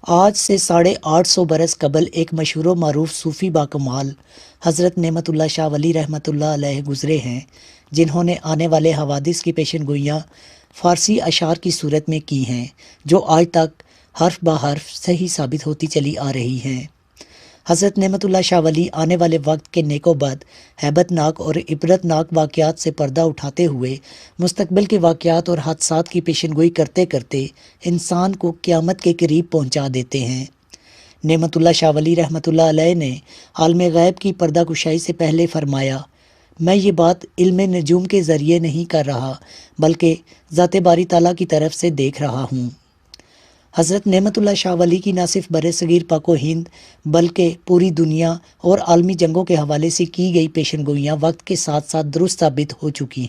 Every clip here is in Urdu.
آج سے 850 برس قبل ایک مشہور و معروف صوفی باکمال حضرت نعمت اللہ شاہ ولی رحمۃ اللہ علیہ گزرے ہیں، جنہوں نے آنے والے حوادث کی پیشن گوئیاں فارسی اشعار کی صورت میں کی ہیں، جو آج تک حرف بہ حرف صحیح ثابت ہوتی چلی آ رہی ہیں۔ حضرت نعمت اللہ شاہ ولی آنے والے وقت کے نیک و بد، ہیبت ناک اور عبرت ناک واقعات سے پردہ اٹھاتے ہوئے مستقبل کے واقعات اور حادثات کی پیشن گوئی کرتے کرتے انسان کو قیامت کے قریب پہنچا دیتے ہیں۔ نعمت اللہ شاہ ولی رحمۃ اللہ علیہ نے عالم غیب کی پردہ کشائی سے پہلے فرمایا، میں یہ بات علم نجوم کے ذریعے نہیں کر رہا، بلکہ ذات باری تعالیٰ کی طرف سے دیکھ رہا ہوں۔ حضرت نعمت اللہ شاہ ولی کی نہ صرف بر صغیر پاک و ہند بلکہ پوری دنیا اور عالمی جنگوں کے حوالے سے کی گئی پیشن گوئیاں وقت کے ساتھ ساتھ درست ثابت ہو چکی ہیں۔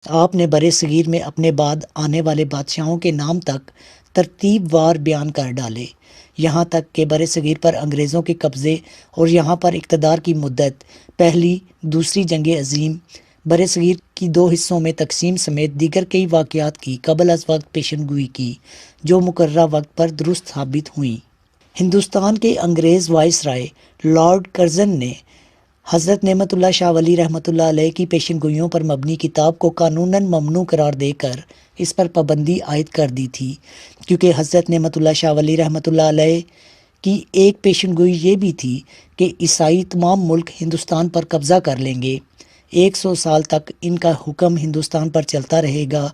آپ نے بر صغیر میں اپنے بعد آنے والے بادشاہوں کے نام تک ترتیب وار بیان کر ڈالے، یہاں تک کہ بر صغیر پر انگریزوں کے قبضے اور یہاں پر اقتدار کی مدت، پہلی دوسری جنگ عظیم، بر صغیر کی 2 حصوں میں تقسیم سمیت دیگر کئی واقعات کی قبل از وقت پیشن گوئی کی، جو مقررہ وقت پر درست ثابت ہوئیں۔ ہندوستان کے انگریز وائس رائے لارڈ کرزن نے حضرت نعمت اللہ شاہ ولی رحمۃ اللہ علیہ کی پیشن گوئیوں پر مبنی کتاب کو قانوناً ممنوع قرار دے کر اس پر پابندی عائد کر دی تھی، کیونکہ حضرت نعمت اللہ شاہ ولی رحمۃ اللہ علیہ کی ایک پیشن گوئی یہ بھی تھی کہ عیسائی تمام ملک ہندوستان پر قبضہ کر لیں گے، 100 سال تک ان کا حکم ہندوستان پر چلتا رہے گا،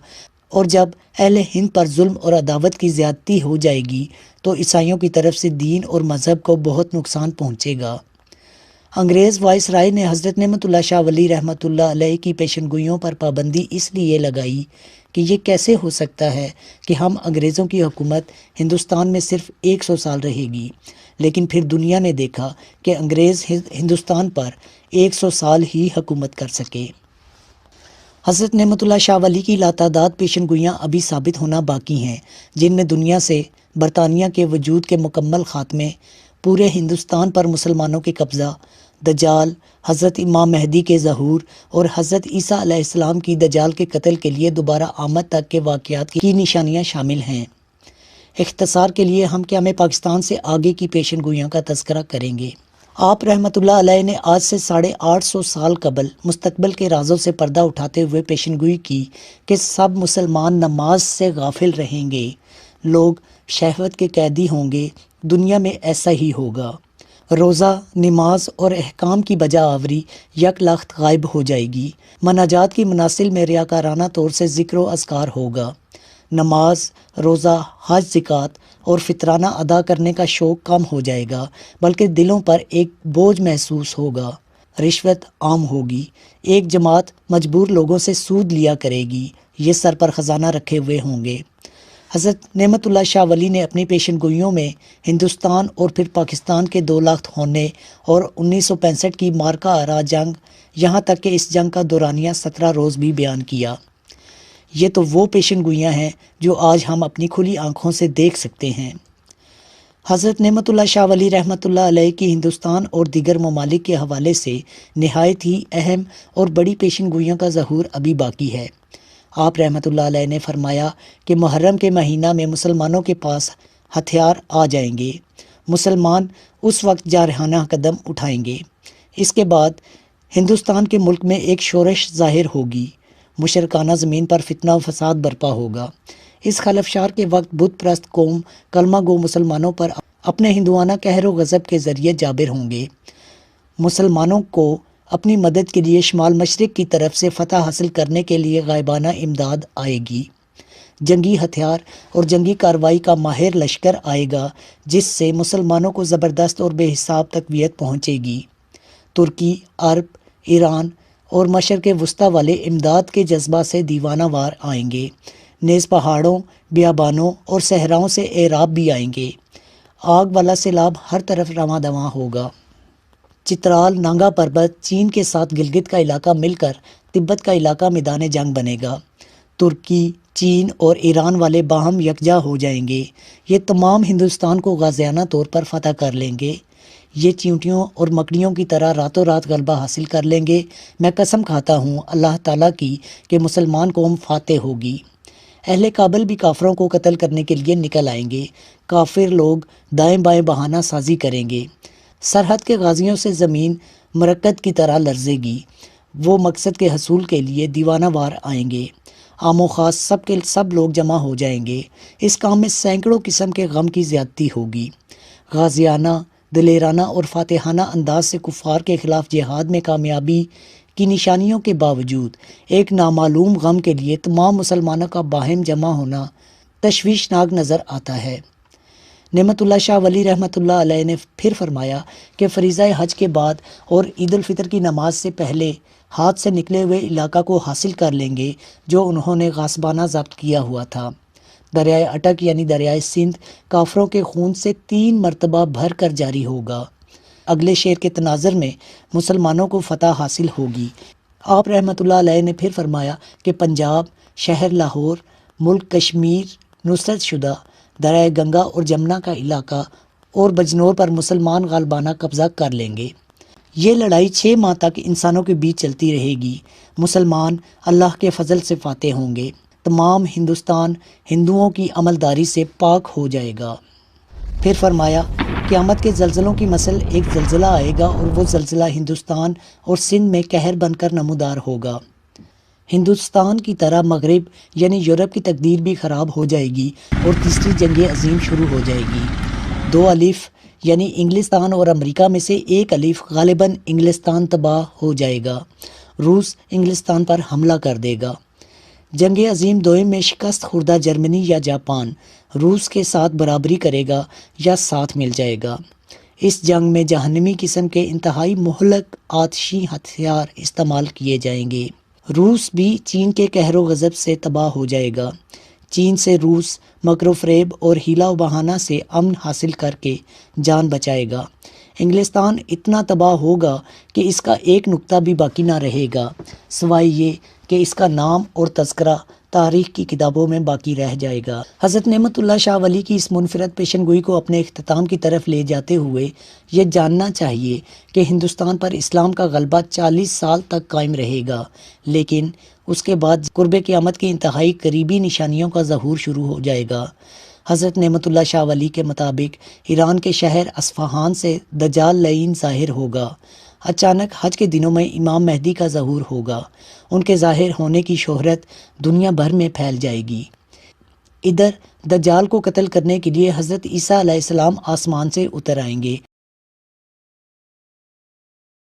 اور جب اہل ہند پر ظلم اور عداوت کی زیادتی ہو جائے گی تو عیسائیوں کی طرف سے دین اور مذہب کو بہت نقصان پہنچے گا۔ انگریز وائس رائے نے حضرت نعمت اللہ شاہ ولی رحمۃ اللہ علیہ کی پیشن گوئیوں پر پابندی اس لیے لگائی کہ یہ کیسے ہو سکتا ہے کہ ہم انگریزوں کی حکومت ہندوستان میں صرف 100 سال رہے گی، لیکن پھر دنیا نے دیکھا کہ انگریز ہندوستان پر 100 سال ہی حکومت کر سکے۔ حضرت نعمت اللہ شاہ ولی کی لاتعداد پیشن گوئیاں ابھی ثابت ہونا باقی ہیں، جن میں دنیا سے برطانیہ کے وجود کے مکمل خاتمے، پورے ہندوستان پر مسلمانوں کے قبضہ، دجال، حضرت امام مہدی کے ظہور اور حضرت عیسیٰ علیہ السلام کی دجال کے قتل کے لیے دوبارہ آمد تک کے واقعات کی نشانیاں شامل ہیں۔ اختصار کے لیے ہم قیام پاکستان سے آگے کی پیشن گوئیوں کا تذکرہ کریں گے۔ آپ رحمۃ اللہ علیہ نے آج سے 850 سال قبل مستقبل کے رازوں سے پردہ اٹھاتے ہوئے پیشن گوئی کی کہ سب مسلمان نماز سے غافل رہیں گے، لوگ شہوت کے قیدی ہوں گے، دنیا میں ایسا ہی ہوگا، روزہ، نماز اور احکام کی بجا آوری یک لخت غائب ہو جائے گی، مناجات کی مناسل میں ریاکارانہ طور سے ذکر و اذکار ہوگا، نماز، روزہ، حج، زکوٰۃ اور فطرانہ ادا کرنے کا شوق کم ہو جائے گا، بلکہ دلوں پر ایک بوجھ محسوس ہوگا، رشوت عام ہوگی، ایک جماعت مجبور لوگوں سے سود لیا کرے گی، یہ سر پر خزانہ رکھے ہوئے ہوں گے۔ حضرت نعمت اللہ شاہ ولی نے اپنی پیشن گوئیوں میں ہندوستان اور پھر پاکستان کے 2 لاکھ ہونے اور 1965 کی مارکا آرا جنگ، یہاں تک کہ اس جنگ کا دورانیہ 17 روز بھی بیان کیا۔ یہ تو وہ پیشن گوئیاں ہیں جو آج ہم اپنی کھلی آنکھوں سے دیکھ سکتے ہیں۔ حضرت نعمت اللہ شاہ ولی رحمۃ اللہ علیہ کی ہندوستان اور دیگر ممالک کے حوالے سے نہایت ہی اہم اور بڑی پیشن گوئیوں کا ظہور ابھی باقی ہے۔ آپ رحمۃ اللہ علیہ نے فرمایا کہ محرم کے مہینہ میں مسلمانوں کے پاس ہتھیار آ جائیں گے، مسلمان اس وقت جارحانہ قدم اٹھائیں گے، اس کے بعد ہندوستان کے ملک میں ایک شورش ظاہر ہوگی، مشرکانہ زمین پر فتنہ و فساد برپا ہوگا۔ اس خلفشار کے وقت بت پرست قوم کلمہ گو مسلمانوں پر اپنے ہندوانہ قہر و غضب کے ذریعے جابر ہوں گے، مسلمانوں کو اپنی مدد کے لیے شمال مشرق کی طرف سے فتح حاصل کرنے کے لیے غائبانہ امداد آئے گی، جنگی ہتھیار اور جنگی کارروائی کا ماہر لشکر آئے گا، جس سے مسلمانوں کو زبردست اور بے حساب تقویت پہنچے گی۔ ترکی، عرب، ایران اور مشرق وسطیٰ والے امداد کے جذبہ سے دیوانہ وار آئیں گے، نیز پہاڑوں، بیابانوں اور صحراؤں سے اعراب بھی آئیں گے، آگ والا سیلاب ہر طرف رواں دواں ہوگا۔ چترال، نانگا پربت، چین کے ساتھ گلگت کا علاقہ مل کر تبت کا علاقہ میدان جنگ بنے گا، ترکی، چین اور ایران والے باہم یکجا ہو جائیں گے، یہ تمام ہندوستان کو غازیانہ طور پر فتح کر لیں گے، یہ چیونٹیوں اور مکڑیوں کی طرح راتوں رات غلبہ حاصل کر لیں گے۔ میں قسم کھاتا ہوں اللہ تعالیٰ کی کہ مسلمان قوم فاتح ہوگی۔ اہل کابل بھی کافروں کو قتل کرنے کے لیے نکل آئیں گے۔ کافر لوگ دائیں بائیں بہانہ سازی کریں گے۔ سرحد کے غازیوں سے زمین مرکد کی طرح لرزے گی۔ وہ مقصد کے حصول کے لیے دیوانہ وار آئیں گے۔ عام و خاص سب کے سب لوگ جمع ہو جائیں گے۔ اس کام میں سینکڑوں قسم کے غم کی زیادتی ہوگی۔ غازیانہ، دلیرانہ اور فاتحانہ انداز سے کفار کے خلاف جہاد میں کامیابی کی نشانیوں کے باوجود ایک نامعلوم غم کے لیے تمام مسلمانوں کا باہم جمع ہونا تشویشناک نظر آتا ہے۔ نعمت اللہ شاہ ولی رحمۃ اللہ علیہ نے پھر فرمایا کہ فریضہ حج کے بعد اور عید الفطر کی نماز سے پہلے ہاتھ سے نکلے ہوئے علاقہ کو حاصل کر لیں گے جو انہوں نے غاصبانہ ضبط کیا ہوا تھا۔ دریائے اٹک یعنی دریائے سندھ کافروں کے خون سے 3 مرتبہ بھر کر جاری ہوگا۔ اگلے شعر کے تناظر میں مسلمانوں کو فتح حاصل ہوگی۔ آپ رحمۃ اللہ علیہ نے پھر فرمایا کہ پنجاب، شہر لاہور، ملک کشمیر نصرت شدہ، دریائے گنگا اور جمنا کا علاقہ اور بجنور پر مسلمان غالبانہ قبضہ کر لیں گے۔ یہ لڑائی 6 ماہ تک انسانوں کے بیچ چلتی رہے گی۔ مسلمان اللہ کے فضل سے فاتح ہوں گے۔ تمام ہندوستان ہندوؤں کی عملداری سے پاک ہو جائے گا۔ پھر فرمایا قیامت کے زلزلوں کی مثل ایک زلزلہ آئے گا اور وہ زلزلہ ہندوستان اور سندھ میں قہر بن کر نمودار ہوگا۔ ہندوستان کی طرح مغرب یعنی یورپ کی تقدیر بھی خراب ہو جائے گی اور تیسری جنگ عظیم شروع ہو جائے گی۔ 2 الف یعنی انگلستان اور امریکہ میں سے 1 الف غالباً انگلستان تباہ ہو جائے گا۔ روس انگلستان پر حملہ کر دے گا۔ جنگ عظیم دوئم میں شکست خوردہ جرمنی یا جاپان روس کے ساتھ برابری کرے گا یا ساتھ مل جائے گا۔ اس جنگ میں جہنمی قسم کے انتہائی مہلک آتشی ہتھیار استعمال کیے جائیں گے۔ روس بھی چین کے قہر و غضب سے تباہ ہو جائے گا۔ چین سے روس مکر و فریب اور حیلہ و بہانہ سے امن حاصل کر کے جان بچائے گا۔ انگلستان اتنا تباہ ہوگا کہ اس کا ایک نقطہ بھی باقی نہ رہے گا، سوائے یہ کہ اس کا نام اور تذکرہ تاریخ کی کتابوں میں باقی رہ جائے گا۔ حضرت نعمت اللہ شاہ ولی کی اس منفرد پیشن گوئی کو اپنے اختتام کی طرف لے جاتے ہوئے یہ جاننا چاہیے کہ ہندوستان پر اسلام کا غلبہ 40 سال تک قائم رہے گا، لیکن اس کے بعد قرب قیامت کی انتہائی قریبی نشانیوں کا ظہور شروع ہو جائے گا۔ حضرت نعمت اللہ شاہ ولی کے مطابق ایران کے شہر اصفہان سے دجال لعین ظاہر ہوگا۔ اچانک حج کے دنوں میں امام مہدی کا ظہور ہوگا۔ ان کے ظاہر ہونے کی شہرت دنیا بھر میں پھیل جائے گی۔ ادھر دجال کو قتل کرنے کے لیے حضرت عیسیٰ علیہ السلام آسمان سے اتر آئیں گے